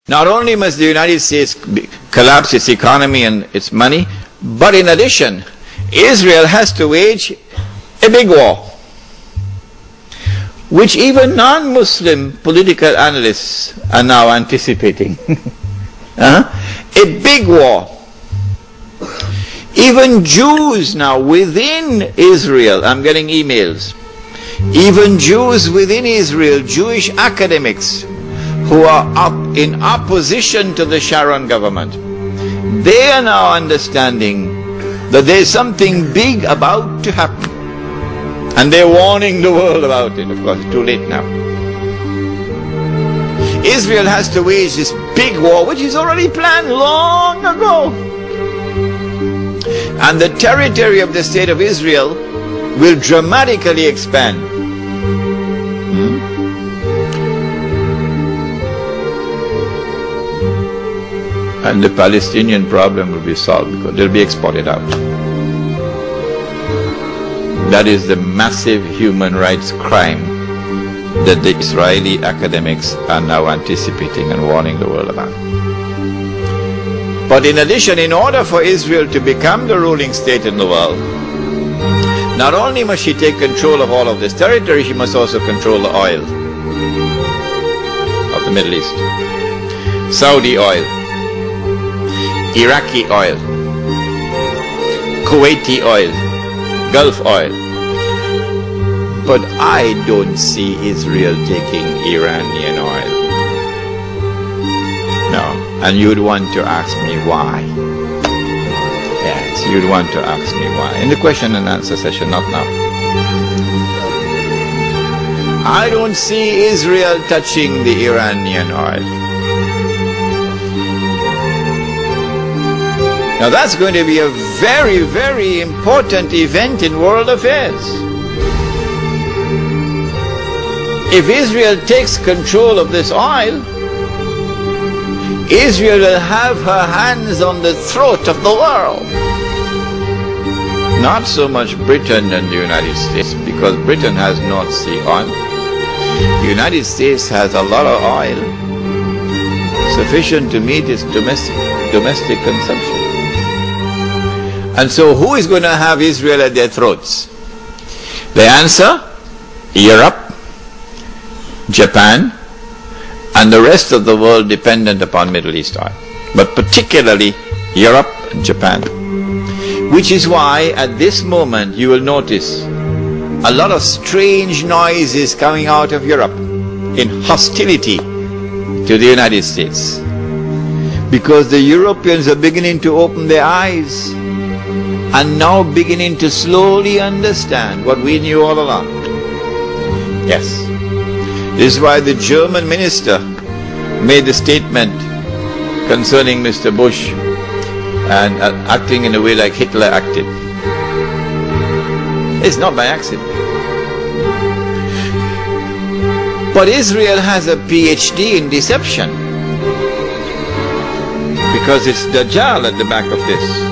Not only must the United States collapse its economy and its money, but in addition, Israel has to wage a big war, which even non-Muslim political analysts are now anticipating. A big war. Even Jews now within Israel, I'm getting emails, even Jews within Israel, Jewish academics who are up in opposition to the Sharon government, they are now understanding that there's something big about to happen. And they're warning the world about it. Of course, it's too late now. Israel has to wage this big war, which is already planned long ago. And the territory of the state of Israel will dramatically expand. And the Palestinian problem will be solved because they'll be exported out. That is the massive human rights crime that the Israeli academics are now anticipating and warning the world about. But in addition, in order for Israel to become the ruling state in the world, not only must she take control of all of this territory, she must also control the oil of the Middle East. Saudi oil, Iraqi oil, Kuwaiti oil, Gulf oil. But I don't see Israel taking Iranian oil. No. And you'd want to ask me why. Yes, you'd want to ask me why. In the question and answer session, not now. I don't see Israel touching the Iranian oil. Now that's going to be a very, very important event in world affairs. If Israel takes control of this oil, Israel will have her hands on the throat of the world. Not so much Britain and the United States, because Britain has North Sea oil. The United States has a lot of oil, sufficient to meet its domestic consumption. And so who is going to have Israel at their throats? The answer, Europe, Japan, and the rest of the world dependent upon Middle East oil. But particularly Europe and Japan. Which is why at this moment you will notice a lot of strange noises coming out of Europe in hostility to the United States. Because the Europeans are beginning to open their eyes and now beginning to slowly understand what we knew all along. Yes. This is why the German minister made the statement concerning Mr. Bush and acting in a way like Hitler acted. It's not by accident. But Israel has a PhD in deception, because it's Dajjal at the back of this,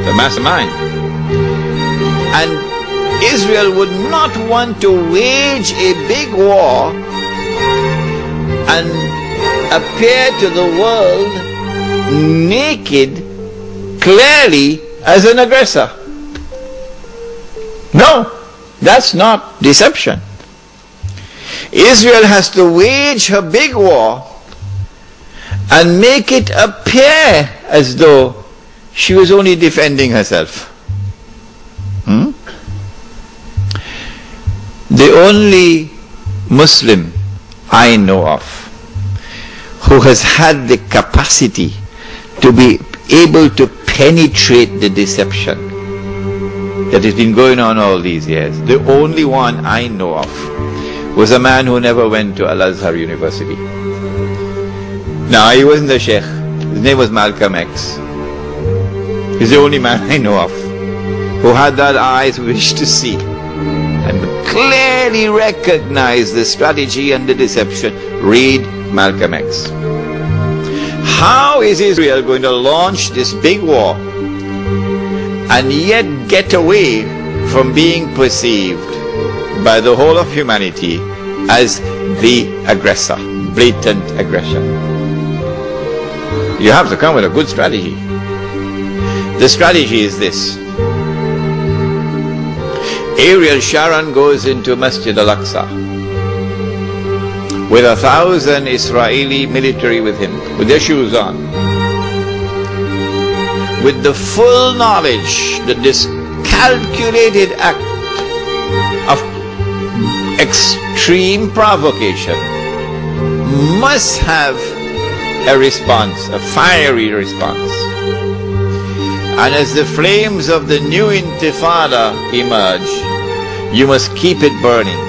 the mastermind. And Israel would not want to wage a big war and appear to the world naked, clearly as an aggressor. No, that's not deception. Israel has to wage her big war and make it appear as though she was only defending herself. The only Muslim I know of who has had the capacity to be able to penetrate the deception that has been going on all these years, the only one I know of was a man who never went to Al-Azhar University. No, he wasn't a sheikh. His name was Malcolm X. He's the only man I know of who had that eyes wish to see and clearly recognize the strategy and the deception. Read Malcolm X. How is Israel going to launch this big war and yet get away from being perceived by the whole of humanity as the aggressor, blatant aggression? You have to come with a good strategy. The strategy is this. Ariel Sharon goes into Masjid al-Aqsa with 1,000 Israeli military with him, with their shoes on, with the full knowledge that this calculated act of extreme provocation must have a response, a fiery response. And as the flames of the new intifada emerge, you must keep it burning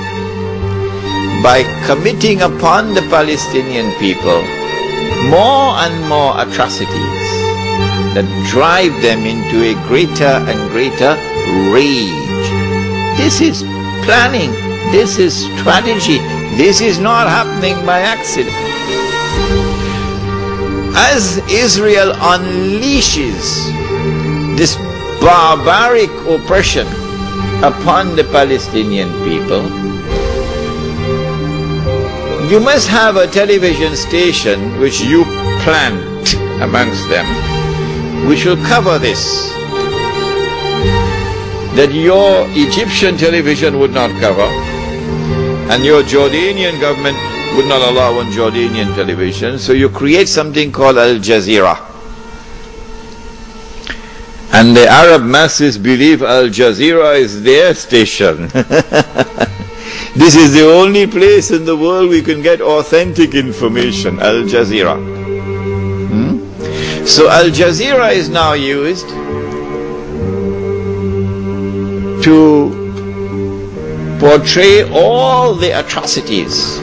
by committing upon the Palestinian people more and more atrocities that drive them into a greater and greater rage. This is planning. This is strategy. This is not happening by accident. As Israel unleashes this barbaric oppression upon the Palestinian people, you must have a television station which you plant amongst them, which will cover this, that your Egyptian television would not cover, and your Jordanian government would not allow on Jordanian television. So you create something called Al Jazeera. And the Arab masses believe Al Jazeera is their station. This is the only place in the world we can get authentic information, Al Jazeera. So Al Jazeera is now used to portray all the atrocities.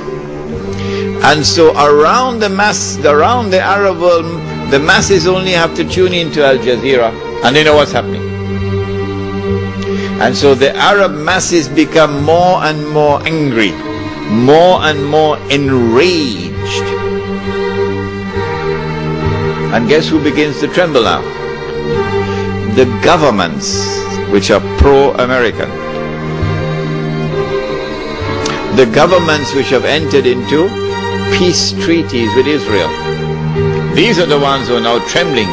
And so around the Arab world, the masses only have to tune into Al Jazeera and they know what's happening. And so the Arab masses become more and more angry, more and more enraged. And guess who begins to tremble now? The governments which are pro-American. The governments which have entered into peace treaties with Israel. These are the ones who are now trembling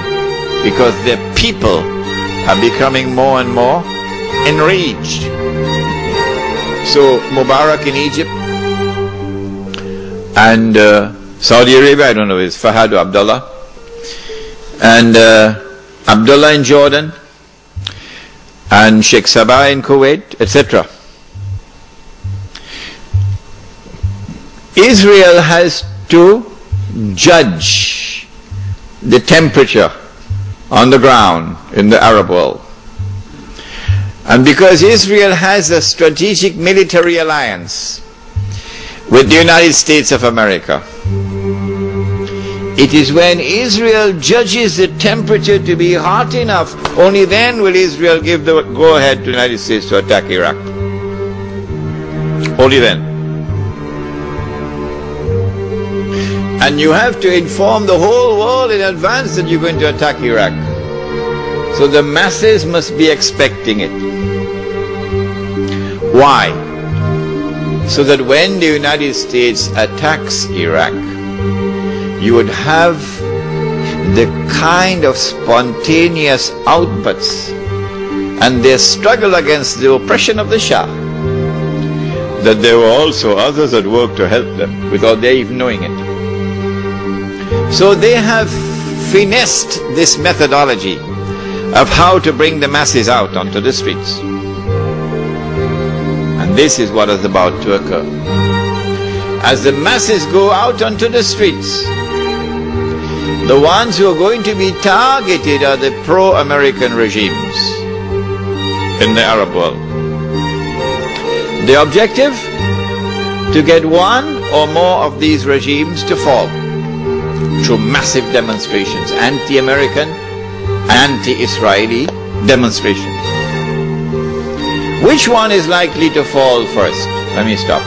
because their people are becoming more and more enraged. So Mubarak in Egypt and Saudi Arabia, I don't know, it's Fahad or Abdullah, and Abdullah in Jordan, and Sheikh Sabah in Kuwait, etc. Israel has to judge the temperature on the ground in the Arab world. And because Israel has a strategic military alliance with the United States of America, it is when Israel judges the temperature to be hot enough, only then will Israel give the go-ahead to the United States to attack Iraq. Only then. And you have to inform the whole world in advance that you're going to attack Iraq. So the masses must be expecting it. Why? So that when the United States attacks Iraq, you would have the kind of spontaneous outputs and their struggle against the oppression of the Shah, that there were also others at work to help them without their even knowing it. So they have finessed this methodology of how to bring the masses out onto the streets. And this is what is about to occur. As the masses go out onto the streets, the ones who are going to be targeted are the pro-American regimes in the Arab world. The objective? To get one or more of these regimes to fall through massive demonstrations, anti-American, anti-Israeli demonstrations. Which one is likely to fall first? Let me stop.